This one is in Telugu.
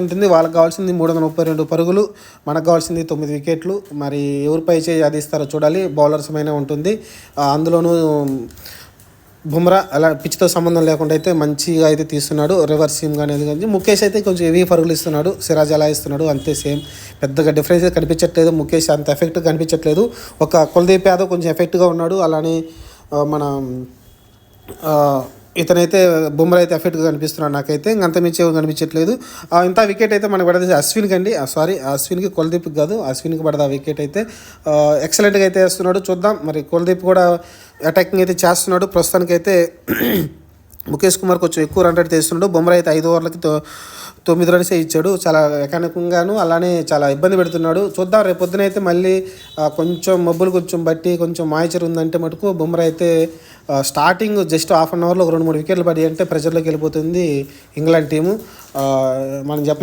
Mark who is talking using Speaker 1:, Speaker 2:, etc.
Speaker 1: ఉంటుంది. వాళ్ళకి కావాల్సింది 332 పరుగులు, మనకు కావాల్సింది 9 వికెట్లు. మరి ఎవరిపై చేయి అది ఇస్తారో చూడాలి. బౌలర్స్ పైన ఉంటుంది. అందులోనూ బుమ్రా అలా పిచ్తో సంబంధం లేకుండా అయితే మంచిగా అయితే తీస్తున్నాడు. రివర్స్ సీమ్ కానీ అది కానీ. ముఖేష్ అయితే కొంచెం హెవీ పరుగులు ఇస్తున్నాడు. సిరాజ్ ఎలా ఇస్తున్నాడు అంతే సేమ్. పెద్దగా డిఫరెన్స్ కనిపించట్లేదు. ముఖేష్ అంత ఎఫెక్ట్గా కనిపించట్లేదు. ఒక కుల్దీప్ యాదవ్ కొంచెం ఎఫెక్ట్గా ఉన్నాడు. అలానే మన ఇతనైతే బుమ్రా అయితే ఎఫెక్ట్గా కనిపిస్తున్నాడు నాకైతే. ఇంకంత మించి ఎవరు కనిపించట్లేదు. ఇంత వికెట్ అయితే మనకు పడేది అశ్విన్కి అండి. సారీ, అశ్విన్కి, కుల్దీప్కి కాదు, అశ్విన్కి పడదు ఆ వికెట్ అయితే. ఎక్సలెంట్గా అయితే వేస్తున్నాడు. చూద్దాం మరి. కుల్దీప్ కూడా అటాకింగ్ అయితే చేస్తున్నాడు ప్రస్తుతానికైతే. ముఖేష్ కుమార్ కొంచెం ఎక్కువ రన్ రేట్ తీస్తున్నాడు. బుమ్రా అయితే 5 ఓవర్లకి 9 రన్సే ఇచ్చాడు. చాలా ఎకానికంగాను అలానే చాలా ఇబ్బంది పెడుతున్నాడు. చూద్దాం రేపు పొద్దున అయితే మళ్ళీ కొంచెం మబ్బులు కొంచెం బట్టి కొంచెం మాయిచర్ ఉందంటే మటుకు బుమ్రా అయితే స్టార్టింగ్ జస్ట్ హాఫ్ అన్ అవర్లో 2-3 వికెట్లు పడి అంటే ప్రెజర్లోకి వెళ్ళిపోతుంది ఇంగ్లాండ్ టీము. మనం చెప్పలేం.